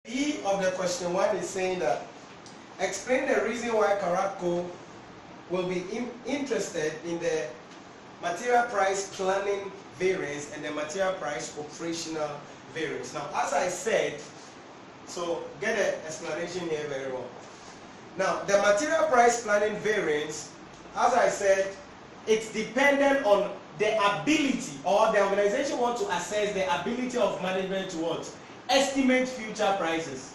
B of the question 1 is saying that explain the reason why Karatco will be interested in the material price planning variance and the material price operational variance. Now, as I said, so get an explanation here very well. Now, the material price planning variance, as I said, it's dependent on the ability, or the organization wants to assess the ability of management to what? Estimate future prices.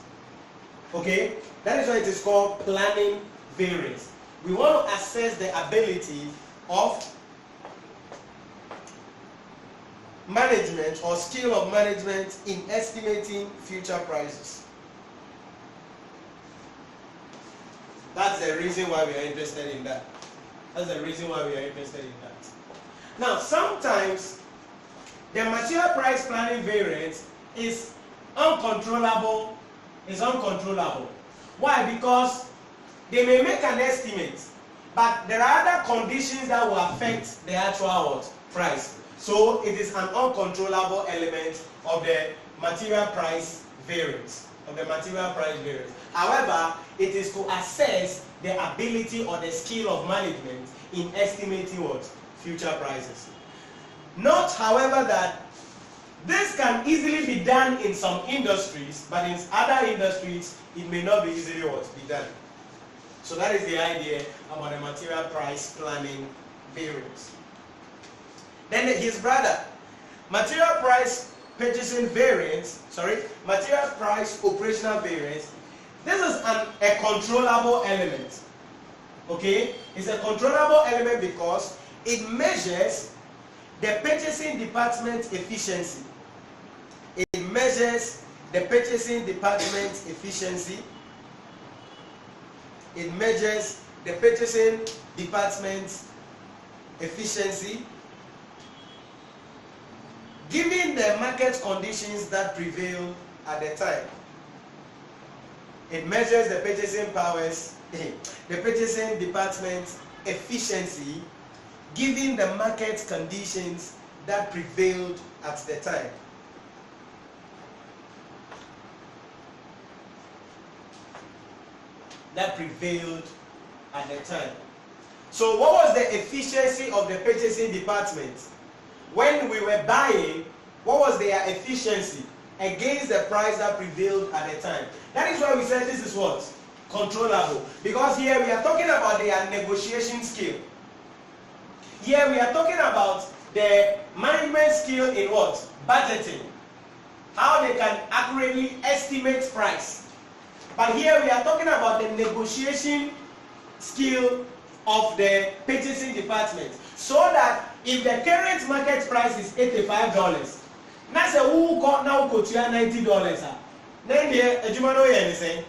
Okay? That is why it is called planning variance. We want to assess the ability of management or skill of management in estimating future prices. That's the reason why we are interested in that. That's the reason why we are interested in that. Now, sometimes the material price planning variance is uncontrollable. Why? Because they may make an estimate, but there are other conditions that will affect the actual price. So it is an uncontrollable element of the material price variance. However, it is to assess the ability or the skill of management in estimating what? Future prices. Note, however, that this can easily be done in some industries, but in other industries, it may not be easily be done. So that is the idea about the material price planning variance. Then his brother, material price purchasing variance, material price operational variance. This is a controllable element. Okay? It's a controllable element because it measures the purchasing department efficiency. It measures the purchasing department efficiency. It measures the purchasing department efficiency given the market conditions that prevail at the time. It measures the purchasing powers, the purchasing department efficiency given the market conditions that prevailed at the time. So what was the efficiency of the purchasing department? When we were buying, what was their efficiency against the price that prevailed at the time? That is why we said this is what? Controllable. Because here we are talking about their negotiation skill. Here we are talking about the management skill in what? Budgeting. How they can accurately estimate price. But here we are talking about the negotiation skill of the purchasing department. So that if the current market price is $85, now say who got now go to $90, then the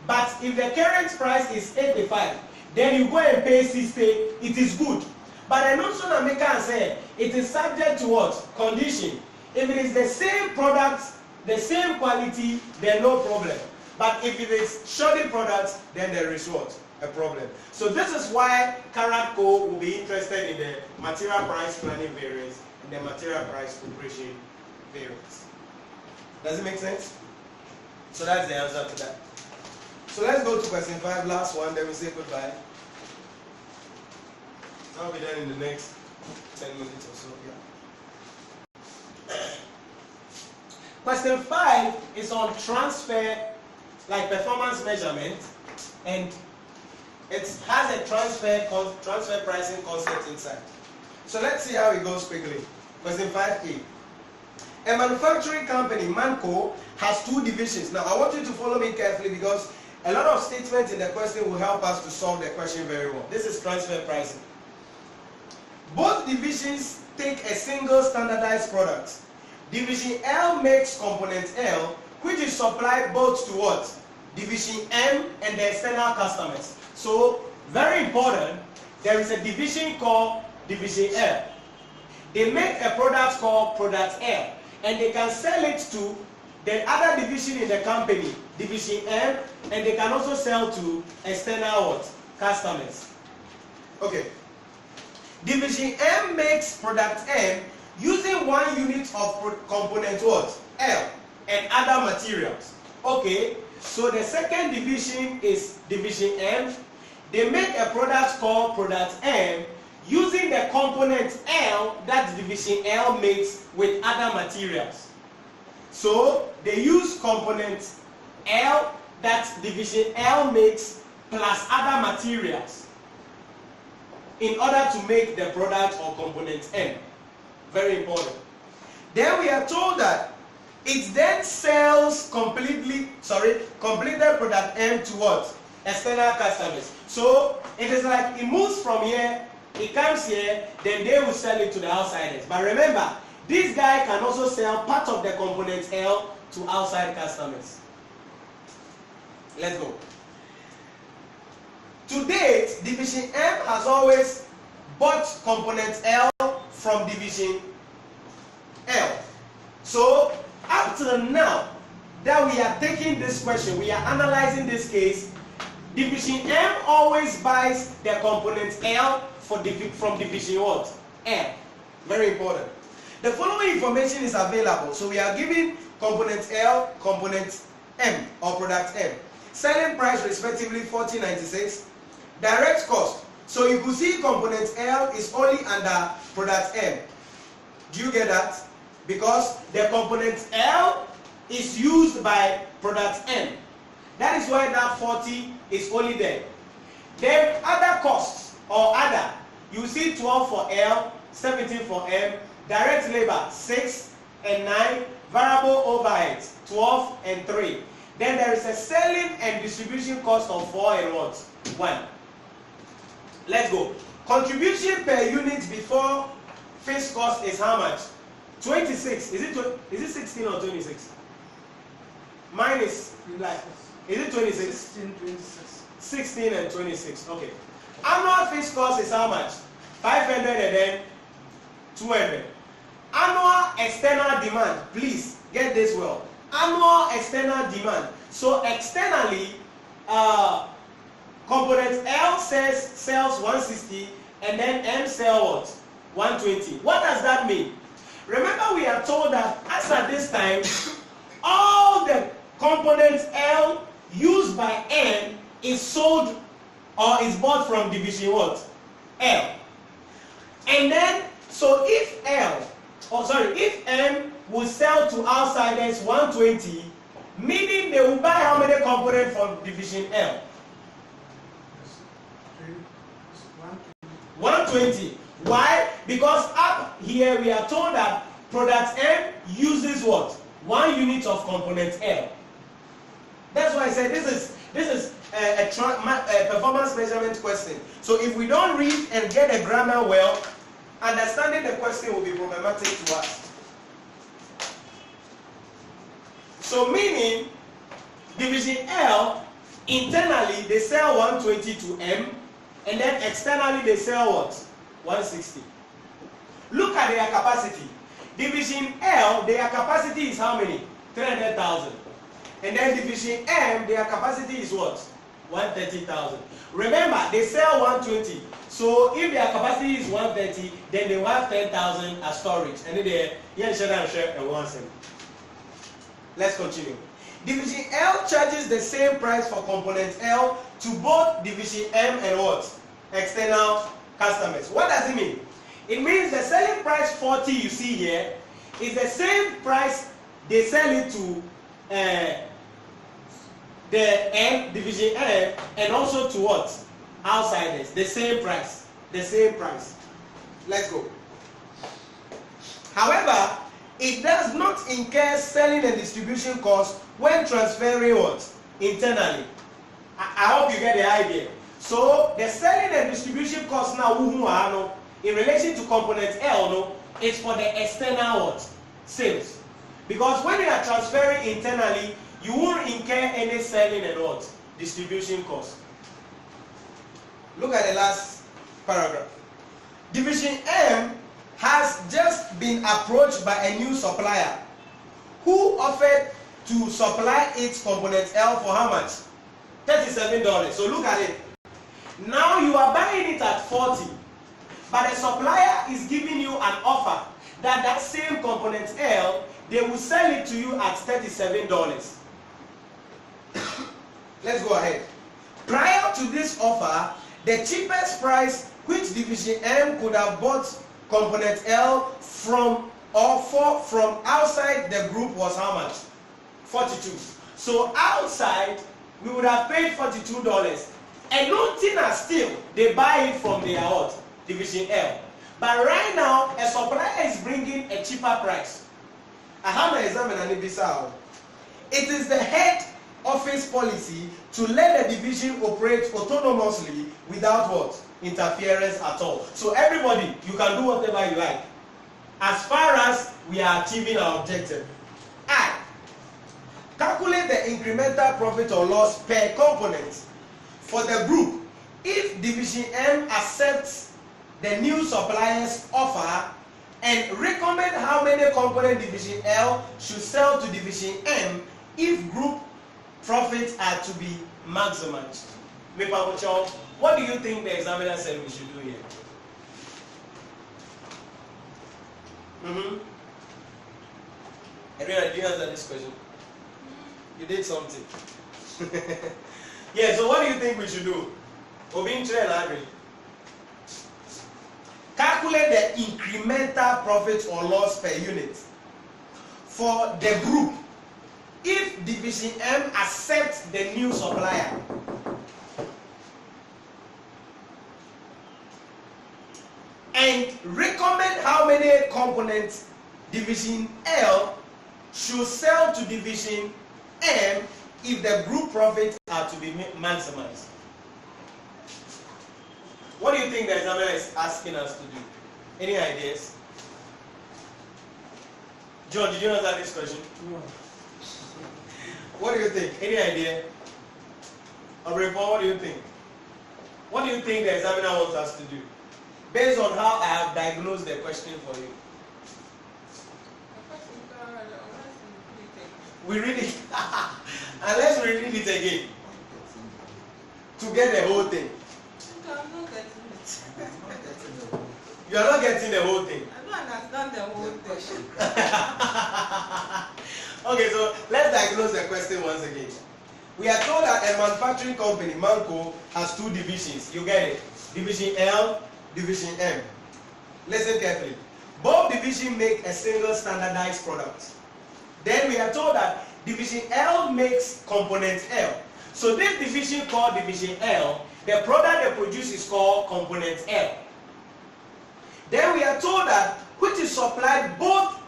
but if the current price is 85, then you go and pay 60, it is good. But I know soon make and say it is subject to what? Condition. If it is the same product, the same quality, then no problem. But if it is shoddy products, then there is what? A problem. So this is why Karatco will be interested in the material price planning variance and the material price operation variance. Does it make sense? So that's the answer to that. So let's go to question 5, last one, then we say goodbye. I'll be done in the next 10 minutes or so. Yeah. Question 5 is on transfer, like performance measurement, and it has a transfer pricing concept inside. So let's see how it goes quickly. Question 5a. A manufacturing company, Manco, has 2 divisions. Now I want you to follow me carefully because a lot of statements in the question will help us to solve the question very well. This is transfer pricing. Both divisions take a single standardized product. Division L makes component L, which is supplied both to what? Division M and the external customers. So, very important, there is a division called Division L. They make a product called Product L, and they can sell it to the other division in the company, Division M, and they can also sell to external what? Customers. Okay. Division M makes Product M using 1 unit of component what? L and other materials. Okay, so the second division is division M. They make a product called product M using the component L that division L makes with other materials. So they use component L that division L makes plus other materials in order to make the product or component M. Very important. Then we are told that it then sells completed product M to what? External customers. So it is like it moves from here, it comes here, then they will sell it to the outsiders. But remember, this guy can also sell part of the component L to outside customers. Let's go. To date, division M has always bought component L from division L. So up to now that we are taking this question, we are analyzing this case, division M always buys the component L from division what? M. Very important. The following information is available. So we are giving component L, component M or product M. Selling price respectively 14.96. Direct cost. So you could see component L is only under product M. Do you get that? Because the component L is used by product M. That is why that 40 is only there. Then other costs or other, you see 12 for L, 17 for M, direct labor 6 and 9, variable overheads 12 and 3. Then there is a selling and distribution cost of 4 and what? 1. Let's go. Contribution per unit before fixed cost is how much? 26. Is it 16 or 26? Mine is like, is it 26? 16, 26. 16 and 26. Okay. Annual fixed cost is how much? 500 and then 200. Annual external demand. Please get this well. Annual external demand. So externally, component L sells 160 and then M sells what? 120. What does that mean? Remember, we are told that as at this time, all the components L used by M is sold or is bought from division what? L. And then, so if if M will sell to outsiders 120, meaning they will buy how many components from division L? 120. Why? Because up here we are told that product M uses what? 1 unit of component L. That's why I said this is a performance measurement question. So if we don't read and get the grammar well, understanding the question will be problematic to us. So meaning division L, internally they sell 120 to M, and then externally they sell what? 160. Look at their capacity. Division L, their capacity is how many? 300,000. And then division M, their capacity is what? 130,000. Remember, they sell 120. So if their capacity is 130, then they will have 10,000 as storage. And then they share and 1 cent. Let's continue. Division L charges the same price for component L to both division M and what? External customers. What does it mean? It means the selling price 40 you see here is the same price they sell it to the M, division M, and also to what? Outsiders. The same price. The same price. Let's go. However, it does not incur selling and distribution costs when transferring what? Internally. I hope you get the idea. So the selling and distribution costs now in relation to component L is for the external what? Sales. Because when you are transferring internally, you won't incur any selling and what? Distribution costs. Look at the last paragraph. Division M has just been approached by a new supplier who offered to supply its component L for how much? $37. So look at it. Now you are buying it at 40, but the supplier is giving you an offer that same component L, they will sell it to you at $37. Let's go ahead. Prior to this offer, the cheapest price which Division M could have bought component L from from outside the group was how much? 42. So outside, we would have paid $42. And nothing as still, they buy it from their what? Division L. But right now, a supplier is bringing a cheaper price. I have an example and it is the head office policy to let the division operate autonomously without what? Interference at all. So everybody, you can do whatever you like. As far as we are achieving our objective. I calculate the incremental profit or loss per component for the group if Division M accepts the new supplier's offer and recommend how many component Division L should sell to Division M if group profits are to be maximized. What do you think the examiner said we should do here? Everyone, do you answer this question? You did something. Yeah, so what do you think we should do? Calculate the incremental profit or loss per unit for the group if Division M accepts the new supplier. And recommend how many components Division L should sell to Division M if the group profits are to be maximized. What do you think the examiner is asking us to do? Any ideas? John, did you answer this question? No. What do you think? Any idea? Obrepon, what do you think? What do you think the examiner wants us to do? Based on how I have diagnosed the question for you. We read it. Unless we read it again. To get the whole thing. You are not getting the whole thing. I don't understand the whole thing. Okay, so let's diagnose the question once again. We are told that a manufacturing company, Manco, has two divisions. You get it? Division L, Division M. Listen carefully. Both divisions make a single standardized product. Then we are told that Division L makes component L. So this division called Division L, the product they produce is called component L. Then we are told that which is supplied both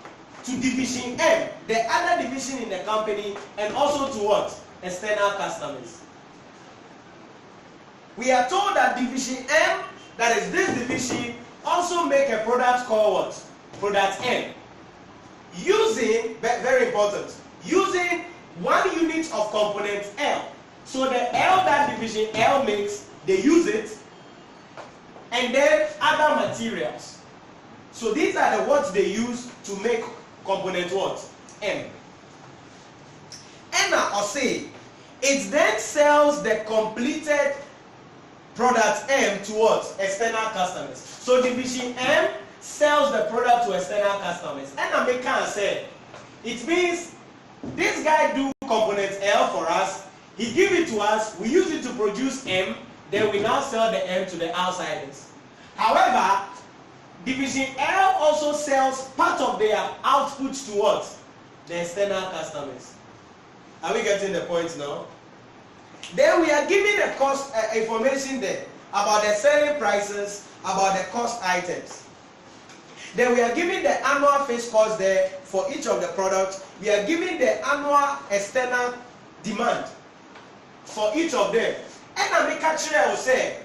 to Division M, the other division in the company, and also to what? External customers. We are told that Division M, that is this division, also make a product called what? Product M. Using, very important, using 1 unit of component L. So the L that Division L makes, they use it, and then other materials. So these are the what they use to make component what? M. Enna or say, it then sells the completed product M to what? External customers. So Division M sells the product to external customers. Enna can say, it means this guy do component L for us, he give it to us, we use it to produce M, then we now sell the M to the outsiders. However, Division L also sells part of their output to what? The external customers. Are we getting the point now? Then we are giving the cost information there about the selling prices, about the cost items. Then we are giving the annual fixed cost there for each of the products. We are giving the annual external demand for each of them. And I will say,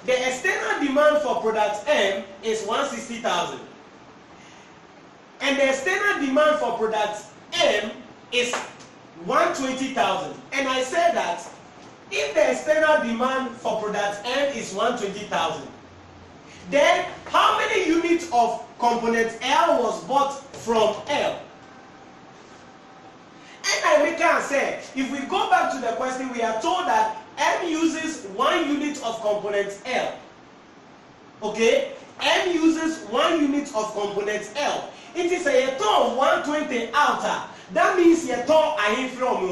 the external demand for product M is 160,000. And the external demand for product M is 120,000. And I said that if the external demand for product M is 120,000, then how many units of component L was bought from L? And I can say, if we go back to the question, we are told that M uses 1 unit of component L. Okay? M uses 1 unit of component L. It is a ton 120 outer. That means a ton I from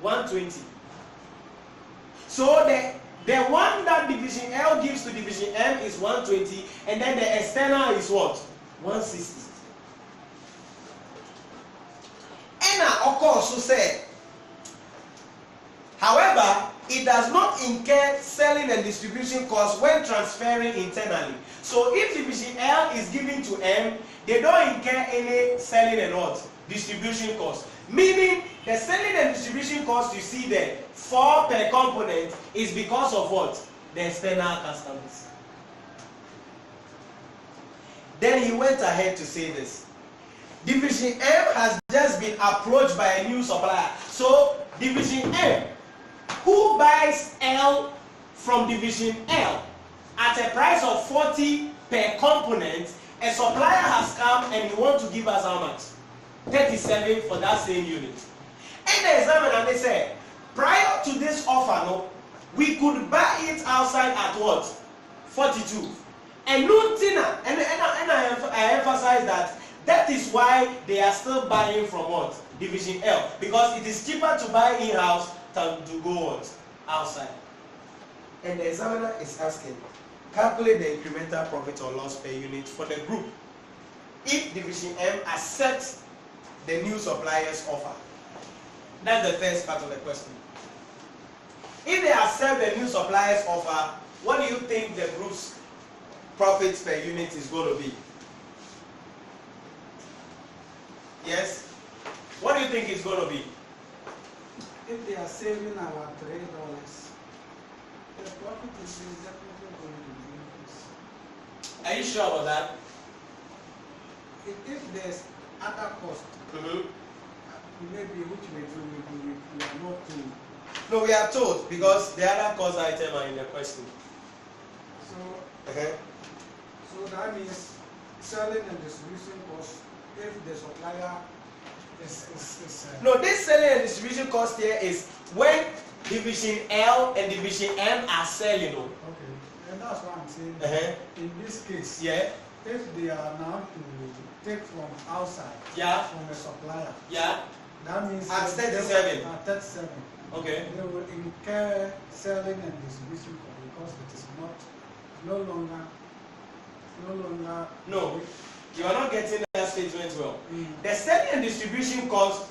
120. So the one that division L gives to division M is 120, and then the external is what? 160. And of course, so said, however, it does not incur selling and distribution costs when transferring internally. So if division L is given to M, they don't incur any selling and what? Distribution costs. Meaning the selling and distribution cost you see there, 4 per component, is because of what? The external customers. Then he went ahead to say this. Division M has just been approached by a new supplier. So division M, who buys L from division L at a price of 40 per component, a supplier has come and he wants to give us how much? 37 for that same unit. And the examiner, they said, prior to this offer, no, we could buy it outside at what? 42. And Lutina, and I emphasize that is why they are still buying from what? Division L. Because it is cheaper to buy in-house than to go what? Outside. And the examiner is asking, calculate the incremental profit or loss per unit for the group if division M accepts the new supplier's offer. That's the first part of the question. If they accept the new supplier's offer, what do you think the group's profits per unit is going to be? Yes? What do you think it's going to be? If they are saving our $3, the profit is definitely going to increase. Are you sure about that? If there's other cost, maybe which we are not to. No, we are told because the other cost item are in the question. So, so that means selling and distribution cost if the supplier is no, this selling and distribution cost here is when division L and division M are selling. Okay, and that's what I'm saying. In this case, yeah, if they are now to take from outside, yeah, from a supplier, yeah, that means at 37. At 37. Okay. They will incur selling and distribution cost because it is no longer. No, you are not getting that statement well. The selling and distribution cost,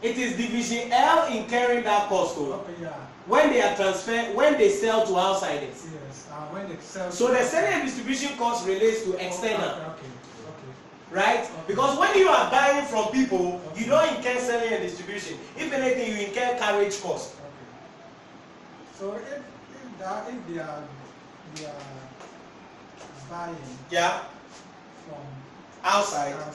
it is division L incurring that cost. Okay, yeah. When they are transferred, when they sell to outsiders. Yes. When they sell. So the selling and distribution cost relates to external. Okay. Right? Okay. Because when you are buying from people, you don't incur selling and distribution. If anything, you incur carriage cost. Okay. So if they are buying from outside, like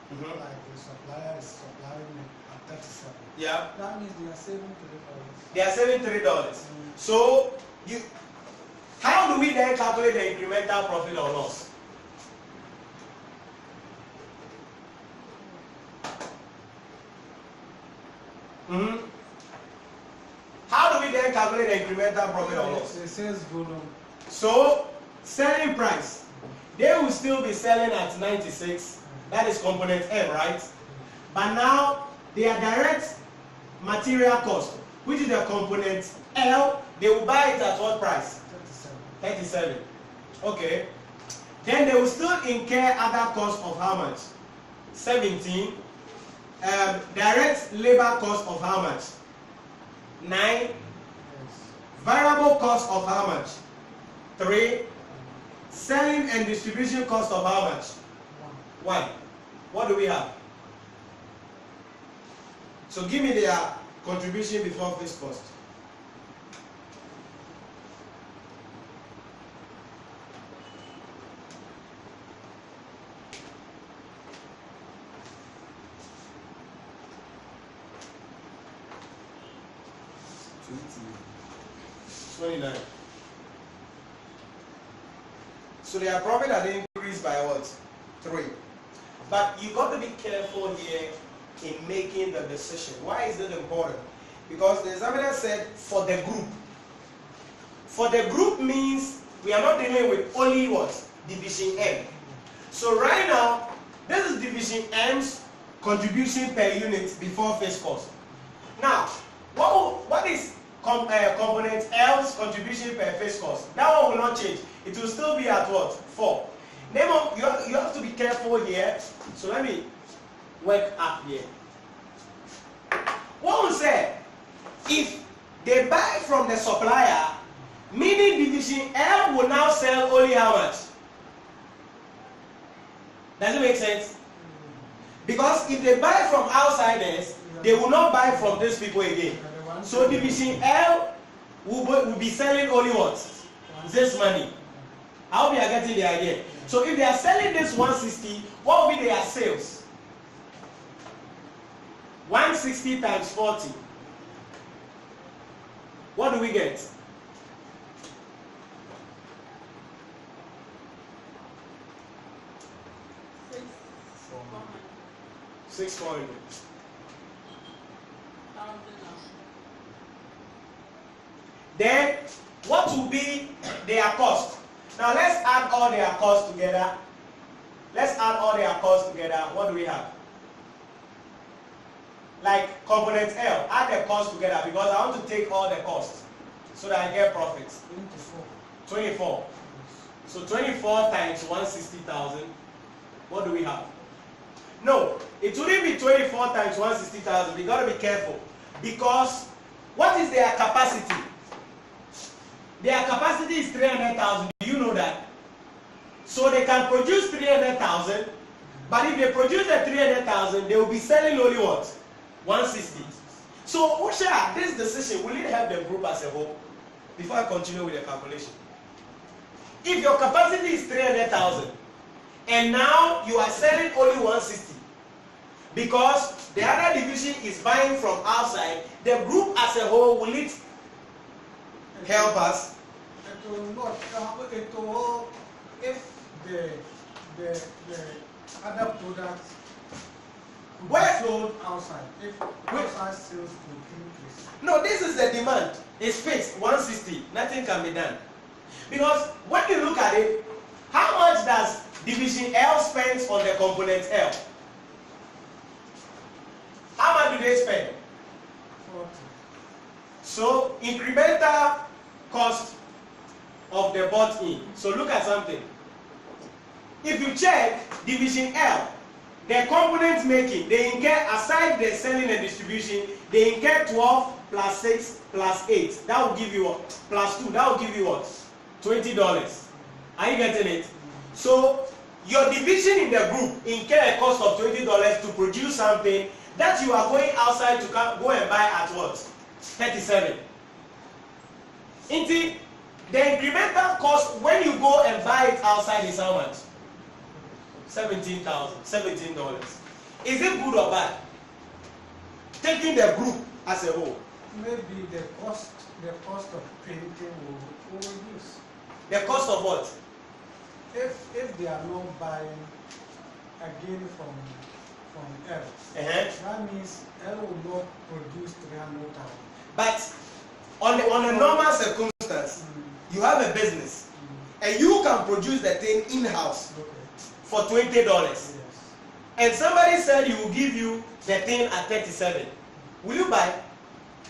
the supplier is supplying at 37. Yeah. That means they are saving $3. They are saving $3. So how do we then calculate the incremental profit or loss? How do we then calculate the incremental profit or loss? The sales volume. So, selling price. They will still be selling at 96. That is component M, right? But now, their direct material cost, which is the component L, they will buy it at what price? 37. Okay. Then they will still incur other costs of how much? 17. Direct labor cost of how much? 9. Variable cost of how much? 3. Selling and distribution cost of how much? 1. What do we have? So give me their contribution before fixed cost. $29. So their profit had increased by what? 3. But you got to be careful here in making the decision. Why is it important? Because the examiner said for the group. For the group means we are not dealing with only what? Division M. So right now, this is division M's contribution per unit before fixed cost. Now, what is component L's contribution per face cost. That one will not change. It will still be at what? 4. Name of, you have to be careful here. So let me work up here. What we say, if they buy from the supplier, meaning division L will now sell only how much? Does it make sense? Because if they buy from outsiders, they will not buy from these people again. So division L will be selling only what? This money. I hope you are getting the idea. So if they are selling this 160, what will be their sales? 160 times 40. What do we get? 600. Then what will be their cost? Now let's add all their costs together. Let's add all their costs together. What do we have? Like component L, add the cost together because I want to take all the costs so that I get profits. 24. So 24 times 160,000. What do we have? No, it wouldn't be 24 times 160,000. We got to be careful because what is their capacity? Their capacity is 300,000. Do you know that? So they can produce 300,000, but if they produce the 300,000, they will be selling only what? 160. So, Osha, this decision, will it help the group as a whole? Before I continue with the calculation. If your capacity is 300,000, and now you are selling only 160, because the other division is buying from outside, the group as a whole, will it help us? It will not. It will, if the other products Where? sold outside. If outside sales will increase. No, this is the demand. It's fixed, 160. Nothing can be done. Because when you look at it, how much does division L spend on the component L? How much do they spend? 40. So, incremental cost of the bought in. So look at something. If you check division L, the components making, they incur, aside the selling and distribution, they incur 12 plus 6 plus 8. That will give you what? Plus 2. That will give you what? $20. Are you getting it? So your division in the group incur a cost of $20 to produce something that you are going outside to go and buy at what? 37. Indeed, the incremental cost when you go and buy it outside is how much? $17. Is it good or bad? Taking the group as a whole. Maybe the cost of painting will reduce. The cost of what? If they are not buying again from L, that means L will not produce 300,000. But on a normal circumstance, you have a business and you can produce the thing in-house for $20. Yes. And somebody said he will give you the thing at 37. Will you buy?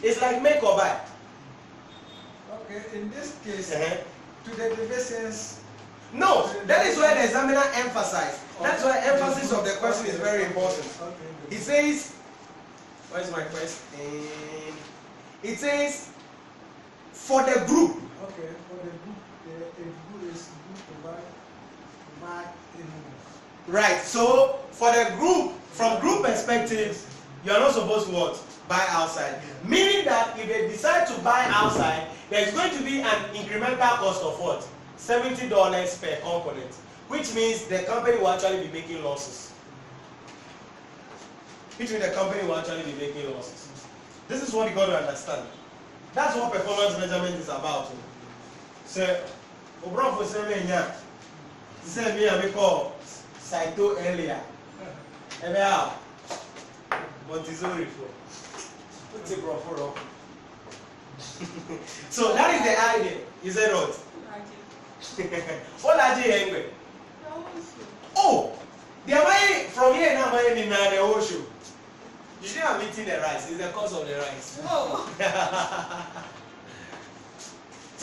It's like make or buy. Okay, in this case, to the divisions. No, that is where the examiner emphasized. That's why emphasis of the question is very important. He says, where's my question? It says, for the group. Okay, for the group, the group is good to buy in. Right, so for the group, from group perspective, you are not supposed to what? Buy outside. Meaning that if they decide to buy outside, there's going to be an incremental cost of what? $70 per component, which means the company will actually be making losses. Which means the company will actually be making losses. This is what you got to understand. That's what performance measurement is about. So, Obrofo said me and me call Saito earlier. Ebe how? Montessori for. What's it Brofo? So that is the idea. You said what? What are you angry? Oh, they are buying from here now buying in the ocean. You should have eaten the rice. It's the cost of the rice. Oh.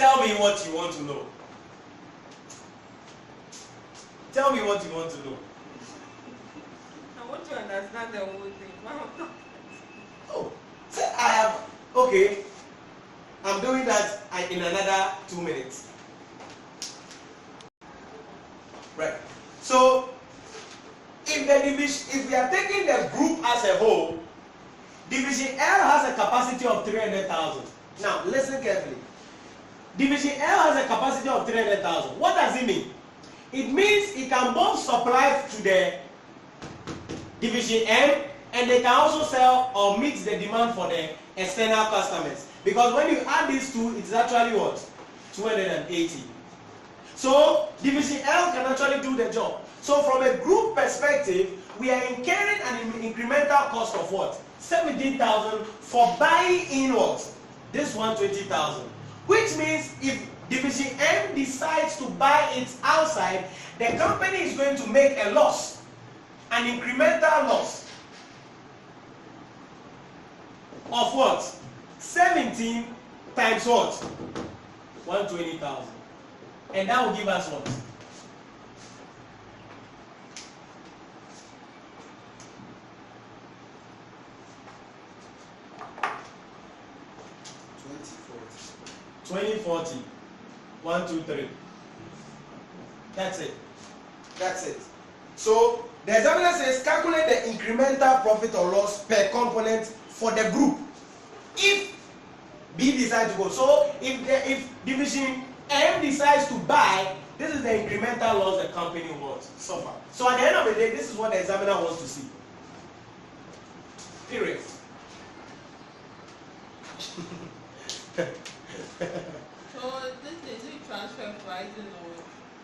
Tell me what you want to know. Tell me what you want to know. I want to understand the whole thing. Oh, so I have, okay. I'm doing that in another 2 minutes. Right. So, if we are taking the group as a whole, Division L has a capacity of 300,000. Now, listen carefully. Division L has a capacity of 300,000. What does it mean? It means it can both supply to the Division M, and they can also sell or meet the demand for the external customers. Because when you add these two, it's actually what? 280. So, Division L can actually do the job. So, from a group perspective, we are incurring an incremental cost of what? 17,000 for buying in what? This 120,000. Which means if Division M decides to buy it outside, the company is going to make a loss, an incremental loss of what? 17 times what? 120,000. And that will give us what? $20.40. 1, 2, 3. That's it. That's it. So the examiner says calculate the incremental profit or loss per component for the group. If B decides to go, so if Division M decides to buy, this is the incremental loss the company will suffer. So at the end of the day, this is what the examiner wants to see. Period. So this is it transfer pricing or?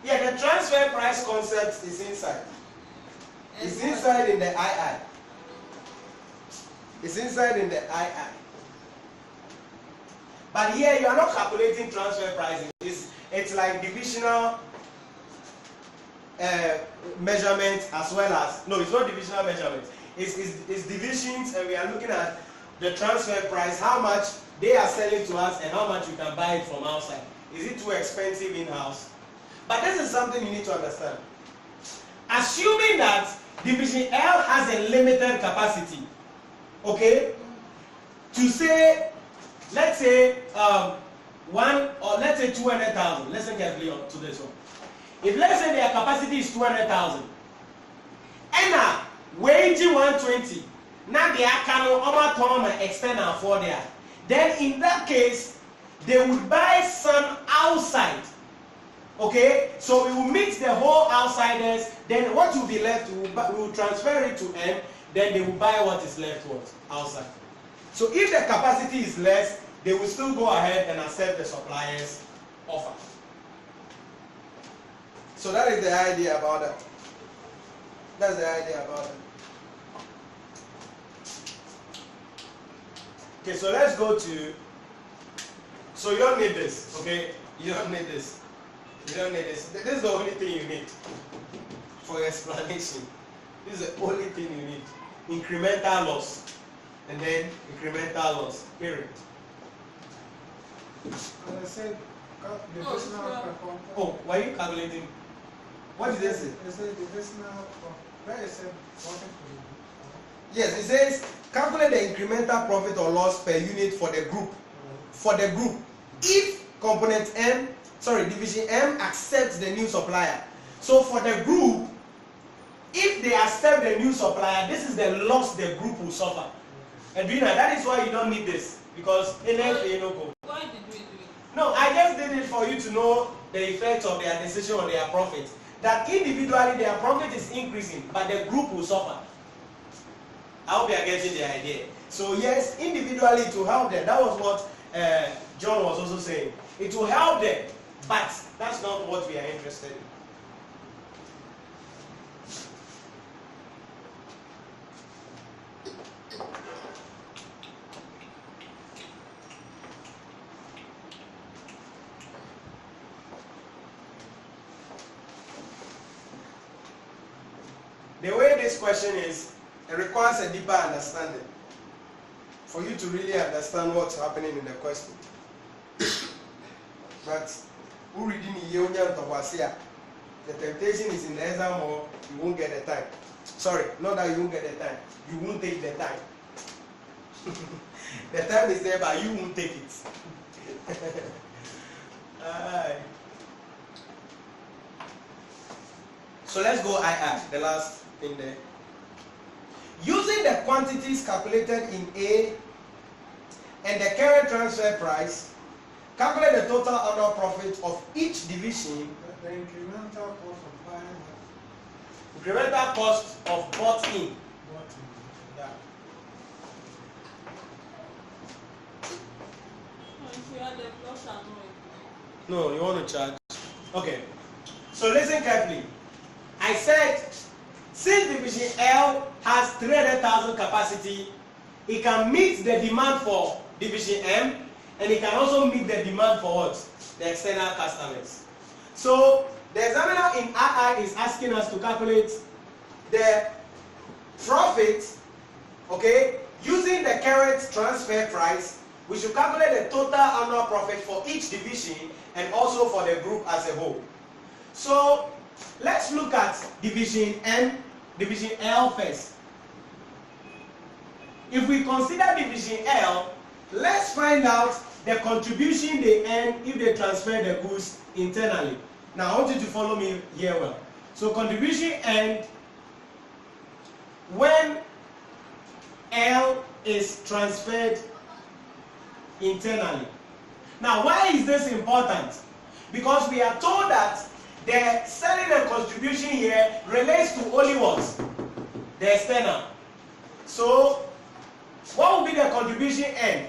Yeah, the transfer price concept is inside. It's inside in the II. It's inside in the II. But here you are not calculating transfer pricing. It's like divisional measurement as well as, no, it's not divisional measurement. It's divisions, and we are looking at the transfer price, how much they are selling to us and how much you can buy it from outside. Is it too expensive in-house? But this is something you need to understand. Assuming that Division L has a limited capacity, okay, to say, let's say 200,000. Listen carefully to this one. If let's say their capacity is 200,000, and wage 120, now they are can extend and for there. Then in that case, they would buy some outside. Okay, so we will mix the whole outsiders. Then what will be left, we will transfer it to M. Then they will buy what is left outside. So if the capacity is less, they will still go ahead and accept the supplier's offer. So that is the idea about that. That's the idea about it. Okay, so let's go to, so you don't need this, okay? You don't need this. You don't need this. This is the only thing you need for explanation. This is the only thing you need. Incremental loss. And then incremental loss. Period. As I said, the decimal per component. Oh, why are you calculating? What did they say? They said the decimal, where it said profit for the group. Yes, it says calculate the incremental profit or loss per unit for the group. For the group. If component M, Division M accepts the new supplier. So for the group, if they accept the new supplier, this is the loss the group will suffer. And that is why you don't need this. Because NHYIRA no go. Why did we do it? No, I just did it for you to know the effect of their decision on their profit. That individually their profit is increasing, but the group will suffer. I hope you are getting the idea. So yes, individually it will help them. That was what John was also saying. It will help them, but that's not what we are interested in. The way this question is, it requires a deeper understanding for you to really understand what's happening in the question. But who reading the union to Wasia? The temptation is in the exam or you won't get the time. Sorry, not that you won't get the time. You won't take the time. The time is there, but you won't take it. So let's go IR, the last thing there. Using the quantities calculated in A and the current transfer price, calculate the total annual profit of each division. The incremental cost of buying. Incremental cost of bought in. Yeah. No, you want to charge. Okay. So listen carefully. I said, since division L has 300,000 capacity, it can meet the demand for division M, and it can also meet the demand for what? The external customers. So the examiner in II is asking us to calculate the profit, okay, using the current transfer price. We should calculate the total annual profit for each division and also for the group as a whole. So let's look at division L first. If we consider division L, let's find out the contribution they earn if they transfer the goods internally. Now I want you to follow me here well. So contribution earned when L is transferred internally. Now why is this important? Because we are told that the selling and contribution here relates to only what? The external. So what will be the contribution earned?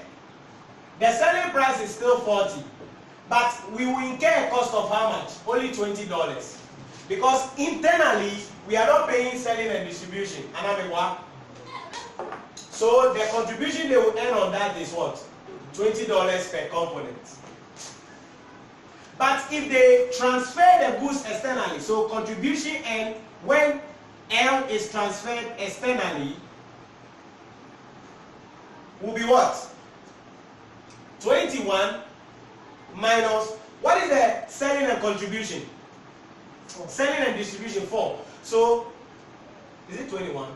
The selling price is still 40, but we will incur a cost of how much? Only $20. Because internally we are not paying selling and distribution. So the contribution they will earn on that is what? $20 per component. But if they transfer the goods externally, so contribution earned when L is transferred externally will be what? 21 minus, what is the selling and contribution? 4. Selling and distribution 4. So is it 21?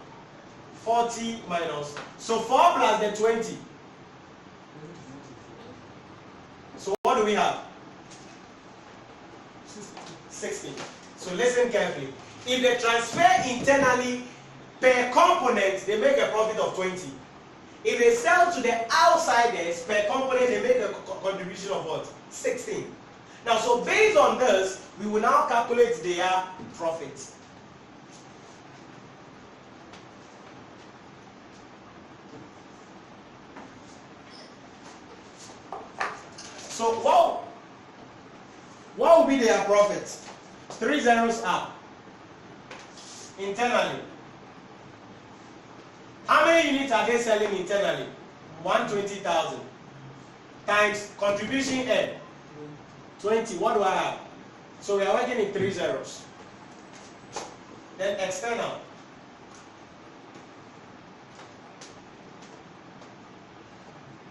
40 minus, so 4 plus the 20. So what do we have? 16. So listen carefully. If they transfer internally per component, they make a profit of 20. If they sell to the outsiders per component, they make a contribution of what? 16. Now, so based on this, we will now calculate their profit. So what will be their profit? 3 zeros up. Internally. How many units are they selling internally? 120,000 times contribution N 20. What do I have? So we are working in 3 zeros. Then external.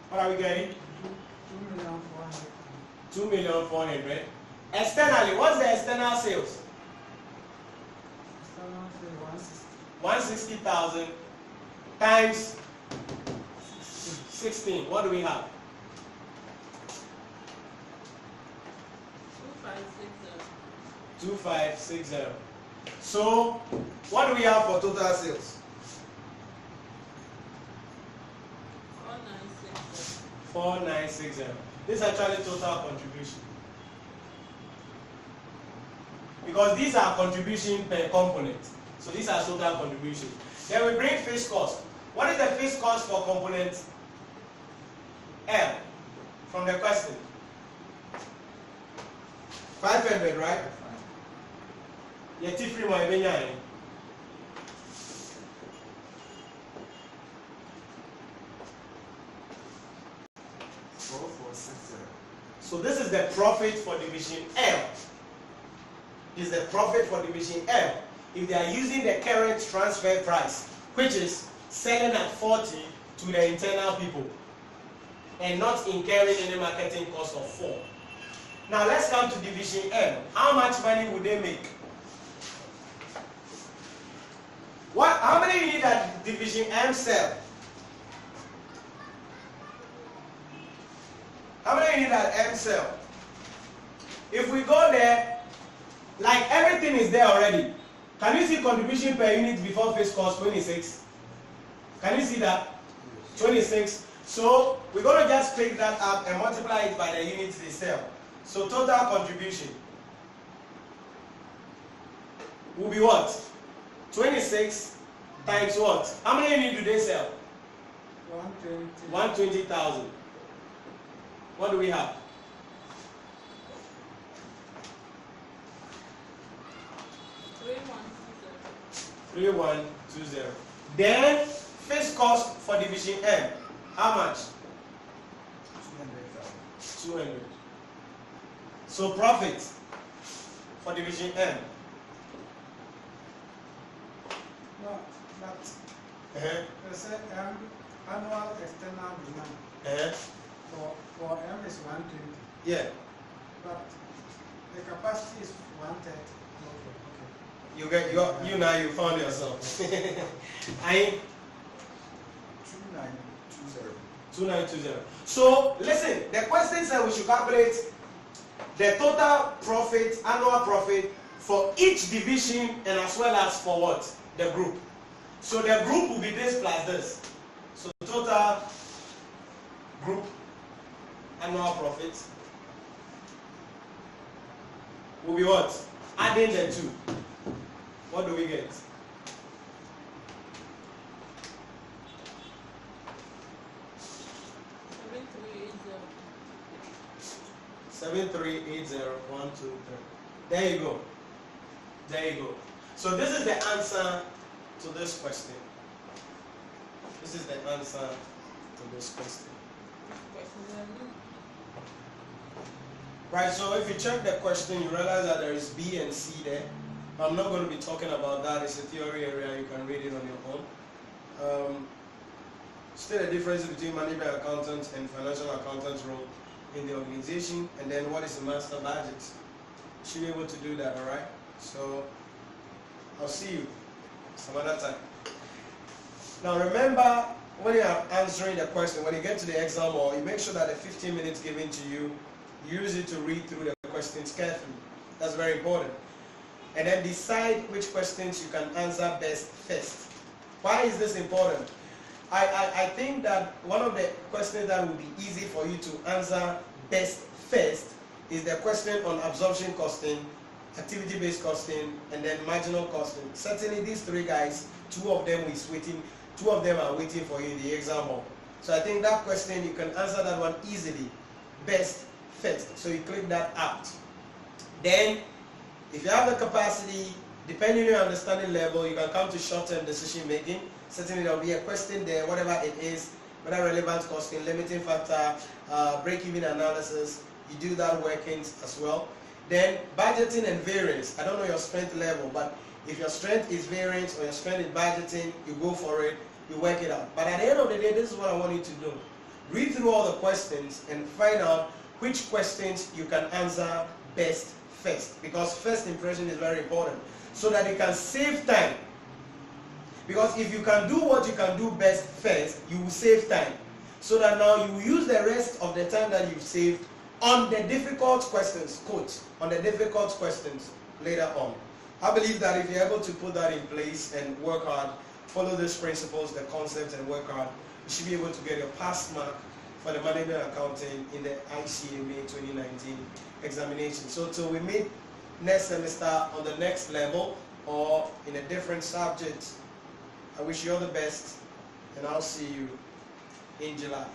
What are we getting? 2,400,000. Externally, what's the external sales? External sales 160,000 times 16. What do we have? 2560. So, what do we have for total sales? 4960. This is actually total contribution. Because these are contribution per component. So these are total contribution. Then we bring fixed cost. What is the fixed cost for component L from the question? 500, right? Yeti free my benyan. So this is the profit for division L. This is the profit for division L. If they are using the current transfer price, which is selling at 40 to the internal people, and not incurring any marketing cost of 4. Now let's come to division M. How much money would they make? How many you need at division M sell? How many you need at M sell? If we go there, like everything is there already. Can you see contribution per unit before fixed cost 26? Can you see that? 26. So we're going to just pick that up and multiply it by the units they sell. So total contribution will be what? 26 times what? How many units do they sell? 120,000. What do we have? 3120. Then fixed cost for division M. How much? 200. So profit for division M. No, but they say annual external demand for M is 120. Yeah. But the capacity is 130. Okay. You now you found yourself. I 2920. So listen, the question said we should calculate the total profit, annual profit for each division and as well as for what? The group. So the group will be this plus this. So total group annual profit will be what? Adding the two. What do we get? 7380. 1, 2, 3. There you go. There you go. So this is the answer to this question. This is the answer to this question. Right, so if you check the question, you realize that there is B and C there. I'm not going to be talking about that. It's a theory area. You can read it on your own. Still the difference between management accountants and financial accountants role in the organization, and then what is the master budget. You should be able to do that, all right? So I'll see you some other time. Now remember, when you are answering the question, when you get to the exam hall, you make sure that the 15 minutes given to you, use it to read through the questions carefully. That's very important. And then decide which questions you can answer best first. Why is this important? I think that one of the questions that will be easy for you to answer best first is the question on absorption costing, activity-based costing, and then marginal costing. Certainly these three guys, two of them are waiting for you in the exam hall. So I think that question, you can answer that one easily, best first. So you click that out. Then, if you have the capacity, depending on your understanding level, you can come to short-term decision making. Certainly there will be a question there, whatever it is, whether relevant costing, limiting factor, break-even analysis, you do that workings as well. Then budgeting and variance. I don't know your strength level, but if your strength is variance or your strength is budgeting, you go for it, you work it out. But at the end of the day, this is what I want you to do. Read through all the questions and find out which questions you can answer best first, because first impression is very important, so that you can save time. Because if you can do what you can do best first, you will save time. So that now you will use the rest of the time that you've saved on the difficult questions, quote, on the difficult questions later on. I believe that if you're able to put that in place and work hard, follow these principles, the concepts, and work hard, you should be able to get your pass mark for the management accounting in the ICAG May 2019 examination. So till we meet next semester on the next level or in a different subject, I wish you all the best, and I'll see you in July.